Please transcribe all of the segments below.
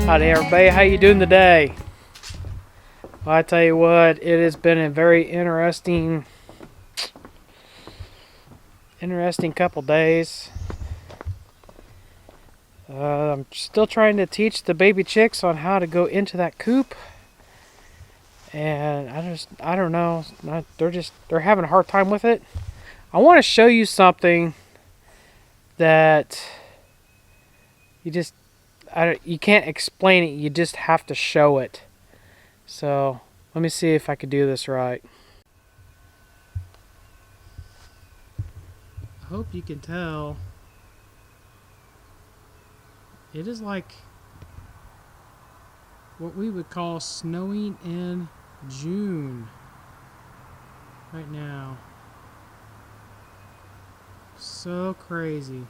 Howdy everybody, how you doing today? Well, I tell you what, it has been a very interesting couple days. I'm still trying to teach the baby chicks on how to go into that coop, and I don't know, they're having a hard time with it. I want to show you something that you can't explain it, you just have to show it. So let me see if I could do this right. I hope you can tell. It is like what we would call snowing in June right now. So crazy.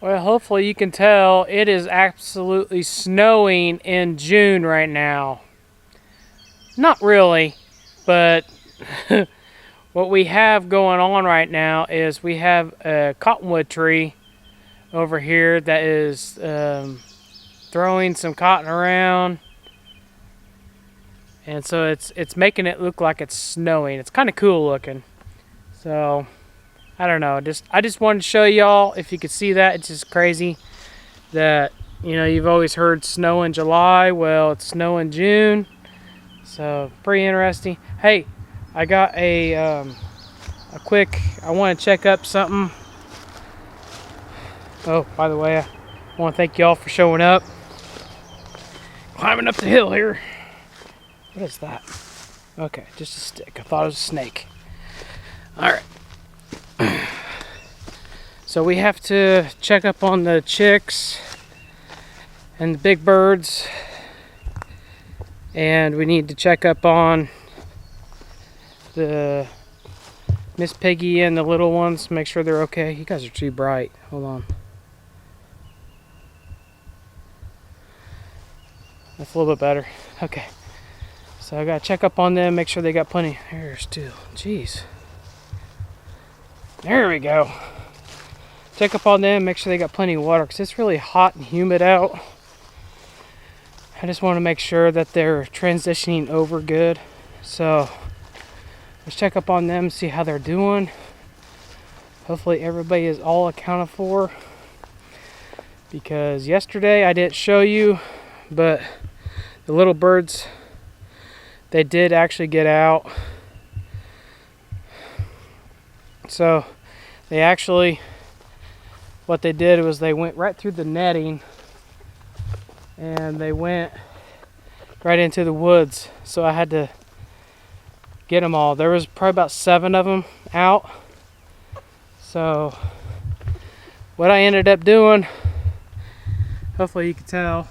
Well, hopefully you can tell it is absolutely snowing in June right now. Not really, but what we have going on right now is we have a cottonwood tree over here that is throwing some cotton around, and so it's making it look like it's snowing. It's kind of cool looking. So I don't know, I just wanted to show y'all if you could see that. It's just crazy that, you know, you've always heard snow in July. Well, it's snow in June. So pretty interesting. Hey, I got a quick, I want to check up something. Oh, by the way, I want to thank y'all for showing up. Climbing up the hill here. What is that? Okay, just a stick. I thought it was a snake. All right. So we have to check up on the chicks and the big birds, and we need to check up on the Miss Piggy and the little ones, make sure they're okay. You guys are too bright. Hold on. That's a little bit better. Okay. So I gotta check up on them, make sure they got plenty. There's two. Jeez. There we go. Check up on them, make sure they got plenty of water, because it's really hot and humid out. I just want to make sure that they're transitioning over good. So let's check up on them, see how they're doing. Hopefully everybody is all accounted for, because yesterday I didn't show you, but the little birds, they did actually get out. So they actually, what they did was they went right through the netting and they went right into the woods. So I had to get them all. There was probably about 7 of them out. So what I ended up doing, hopefully you can tell,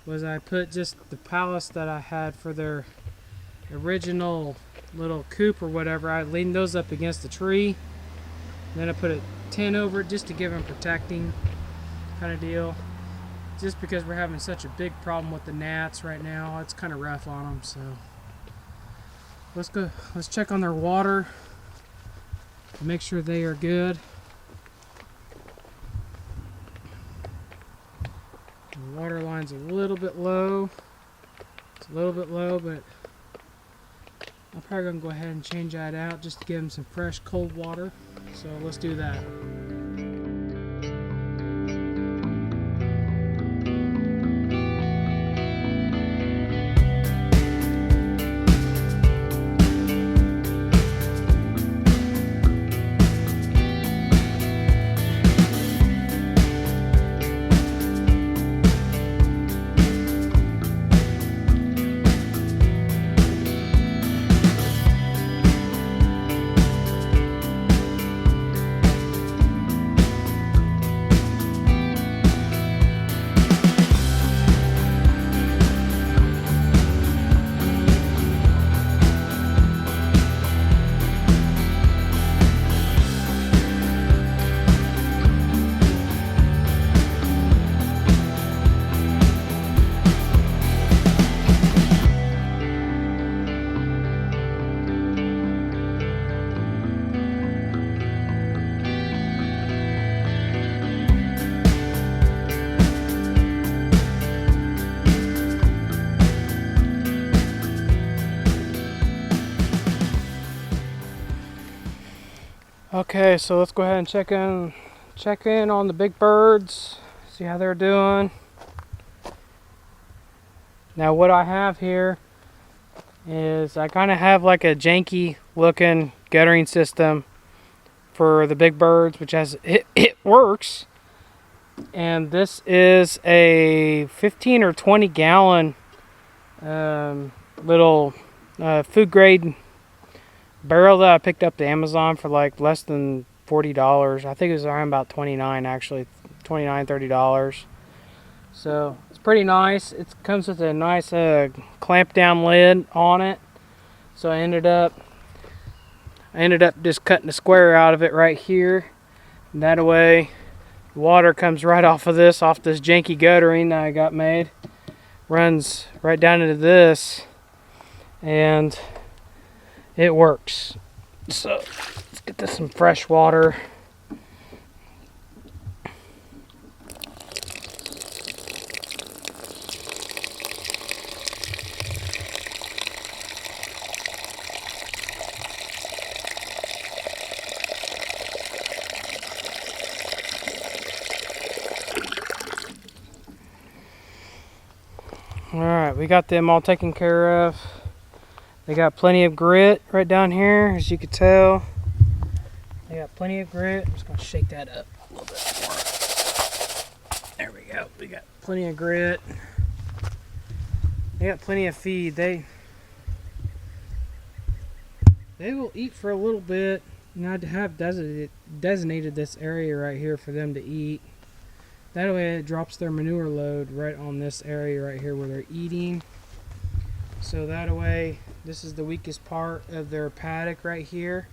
was I put just the pallets that I had for their original little coop or whatever. I leaned those up against the tree, and then I put a tent over it just to give them protecting kind of deal, just because we're having such a big problem with the gnats right now. It's kind of rough on them. So let's check on their water and make sure they are good. The water line's a little bit low. It's a little bit low, but I'm probably going to go ahead and change that out just to give them some fresh cold water. So let's do that. Okay, so let's go ahead and check in on the big birds, see how they're doing. Now what I have here is I kind of have like a janky looking guttering system for the big birds, which it works. And this is a 15 or 20 gallon little food grade barrel that I picked up to Amazon for like less than $40. I think it was around about 29 actually, $29-$30. So it's pretty nice. It comes with a nice clamp down lid on it. So I ended up just cutting a square out of it right here. And that way water comes right off this janky guttering that I got made. Runs right down into this and it works. So let's get this some fresh water. Alright, we got them all taken care of. They got plenty of grit right down here, as you can tell. They got plenty of grit. I'm just going to shake that up a little bit more. There we go. We got plenty of grit. They got plenty of feed. They will eat for a little bit. And I have designated this area right here for them to eat. That way it drops their manure load right on this area right here where they're eating. So that way, this is the weakest part of their paddock right here.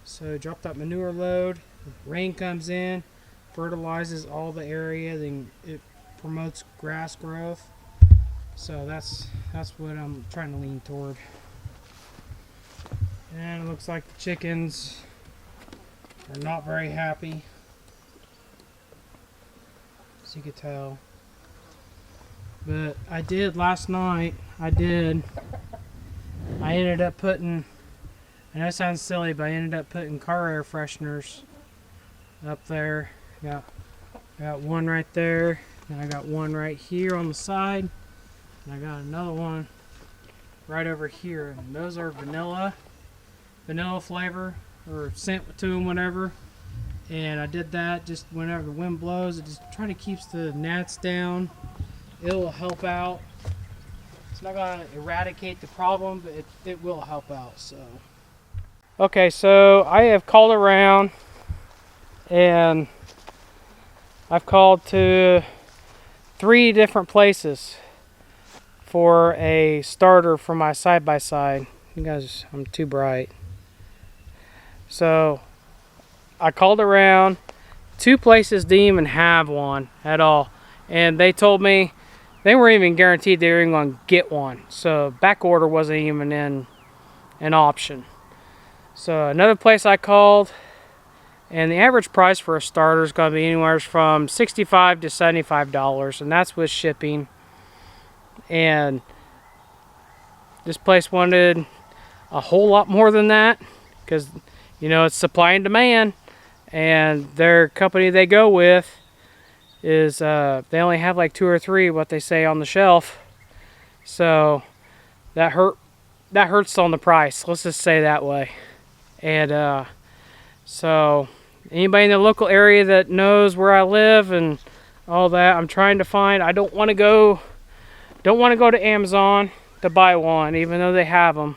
So drop that manure load, rain comes in, fertilizes all the area, then it promotes grass growth. So that's what I'm trying to lean toward. And it looks like the chickens are not very happy. As you can tell. But I did last night, I ended up putting, I know it sounds silly, but I ended up putting car air fresheners up there. I got one right there, and I got one right here on the side, and I got another one right over here. And those are vanilla flavor, or scent to them, whatever. And I did that just whenever the wind blows, it just kind of keeps the gnats down. It will help out. It's not going to eradicate the problem, but it will help out. So, okay, so I have called around, and I've called to 3 different places for a starter for my side-by-side. You guys, I'm too bright. So I called around. 2 places didn't even have one at all, and they told me they weren't even guaranteed they were even going to get one. So back order wasn't even in an option. So another place I called, and the average price for a starter is going to be anywhere from $65 to $75, and that's with shipping. And this place wanted a whole lot more than that, because you know it's supply and demand, and their company they go with is they only have like 2 or 3 what they say on the shelf. So that hurts on the price, let's just say that way. And so anybody in the local area that knows where I live and all that, I'm trying to find. I don't want to go to Amazon to buy one, even though they have them.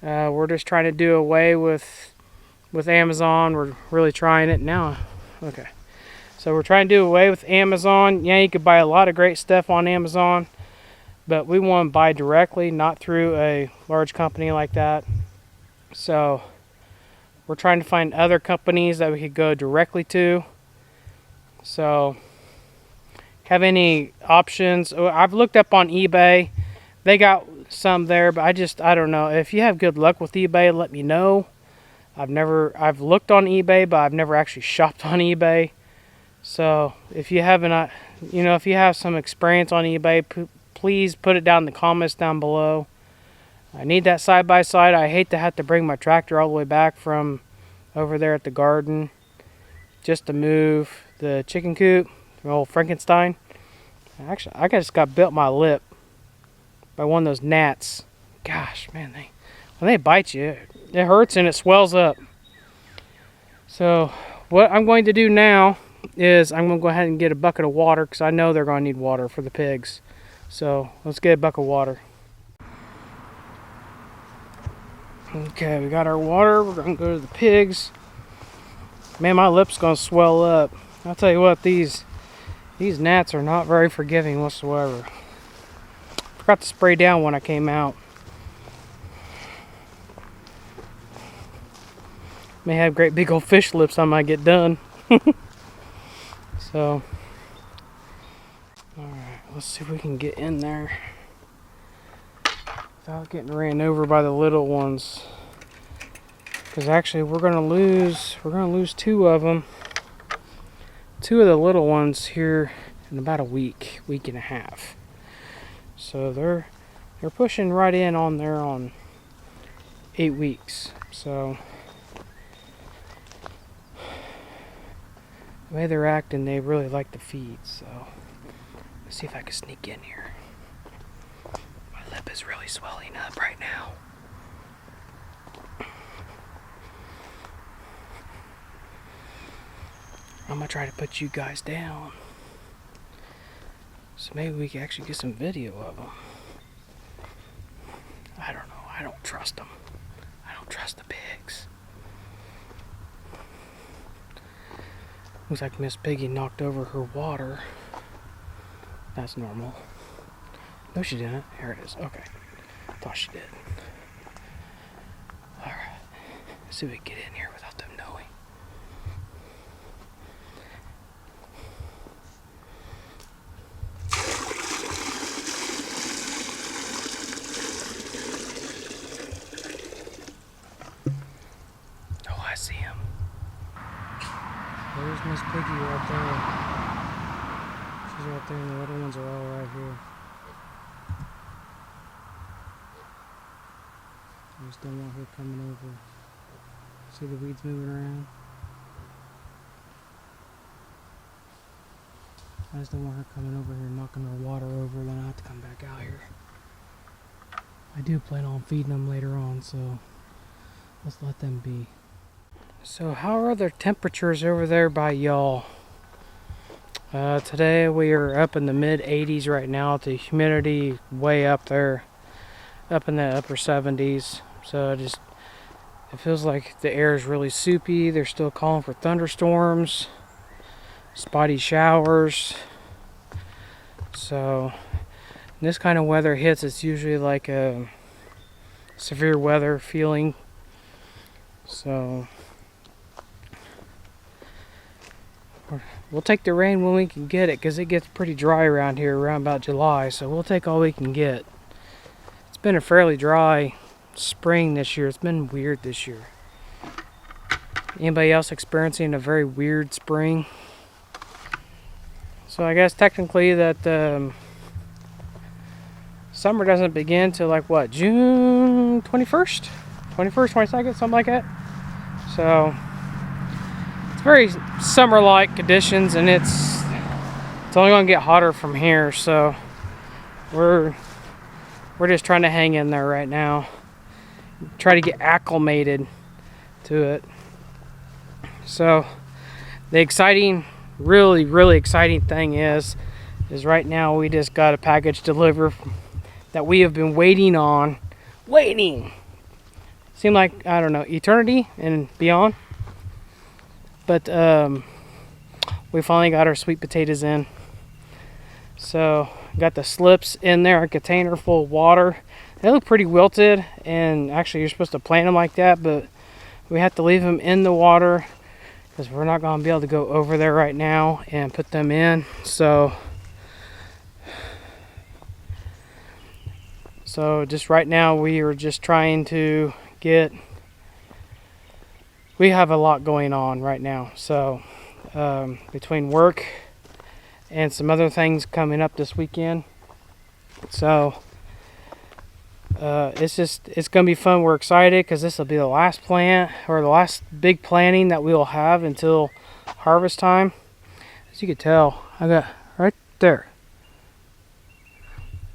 We're just trying to do away with Amazon. We're really trying it now. Okay. So we're trying to do away with Amazon. Yeah, you could buy a lot of great stuff on Amazon, but we want to buy directly, not through a large company like that. So we're trying to find other companies that we could go directly to. So have any options? I've looked up on eBay. They got some there, but I don't know. If you have good luck with eBay, let me know. I've looked on eBay, but I've never actually shopped on eBay. So if you haven't, if you have some experience on eBay, please put it down in the comments down below. I need that side by side. I hate to have to bring my tractor all the way back from over there at the garden just to move the chicken coop, the old Frankenstein. Actually, I just got bit my lip by one of those gnats. Gosh, man, when they bite you, it hurts and it swells up. So what I'm going to do now is I'm going to go ahead and get a bucket of water because I know they're going to need water for the pigs. So let's get a bucket of water. Okay, we got our water. We're going to go to the pigs. Man, my lip's going to swell up. I'll tell you what, these gnats are not very forgiving whatsoever. Forgot to spray down when I came out. May have great big old fish lips I might get done. So, alright, let's see if we can get in there without getting ran over by the little ones. Because actually we're gonna lose two of them. Two of the little ones here in about a week and a half. So they're pushing right in on there on 8 weeks. So the way they're acting, they really like the feed. So let's see if I can sneak in here. My lip is really swelling up right now. I'm gonna try to put you guys down, so maybe we can actually get some video of them. I don't know. I don't trust them. I don't trust the pigs. Looks like Miss Piggy knocked over her water. That's normal. No, she didn't. Here it is. Okay. Thought she did. Alright. Let's see if we can get in here without them knowing. Oh, I see him. There's Miss Piggy right there. She's right there, and the little ones are all right here. I just don't want her coming over. See the weeds moving around? I just don't want her coming over here and knocking her water over, then I have to come back out here. I do plan on feeding them later on, so let's let them be. So how are the temperatures over there by y'all? Today we are up in the mid 80s right now. The humidity way up there, up in the upper 70s. So it feels like the air is really soupy. They're still calling for thunderstorms, spotty showers. So when this kind of weather hits, it's usually like a severe weather feeling. So we'll take the rain when we can get it, because it gets pretty dry around here around about July. So we'll take all we can get. It's been a fairly dry spring this year. It's been weird this year. Anybody else experiencing a very weird spring? So I guess technically that summer doesn't begin till like what, June 21st? 21st, 22nd, something like that. So it's very summer-like conditions, and it's only going to get hotter from here. So we're just trying to hang in there right now. Try to get acclimated to it. So the exciting, really exciting thing is right now we just got a package delivered that we have been waiting on. Seemed like, I don't know, eternity and beyond. But we finally got our sweet potatoes in. So got the slips in there, a container full of water. They look pretty wilted, and actually you're supposed to plant them like that, but we have to leave them in the water because we're not going to be able to go over there right now and put them in. So just right now we are just trying to get, we have a lot going on right now. So between work and some other things coming up this weekend. So It's gonna be fun. We're excited because this will be the last plant, or the last big planting that we will have until harvest time. As you can tell, I got right there.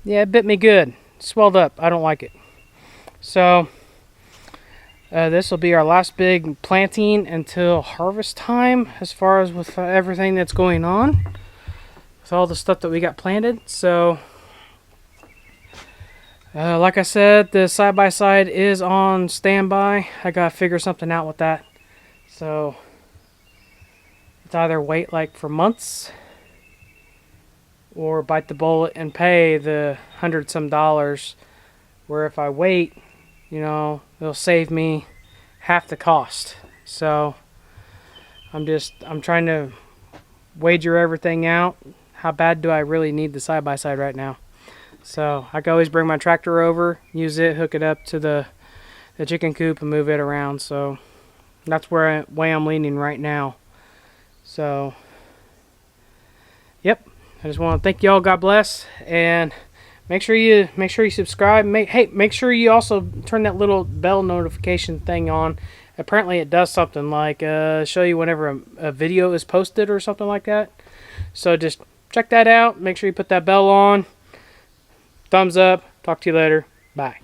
Yeah, it bit me good. It swelled up. I don't like it. So this will be our last big planting until harvest time, as far as with everything that's going on, with all the stuff that we got planted. So like I said, the side-by-side is on standby. I gotta figure something out with that. So it's either wait like for months, or bite the bullet and pay the $100-some, where if I wait, you know, it'll save me half the cost. So I'm trying to wager everything out. How bad do I really need the side-by-side right now? So I can always bring my tractor over, use it, hook it up to the chicken coop and move it around. So that's way I'm leaning right now. So yep, I just want to thank y'all. God bless, and make sure you subscribe. Make sure you also turn that little bell notification thing on. Apparently it does something like show you whenever a video is posted or something like that. So just check that out. Make sure you put that bell on. Thumbs up. Talk to you later. Bye.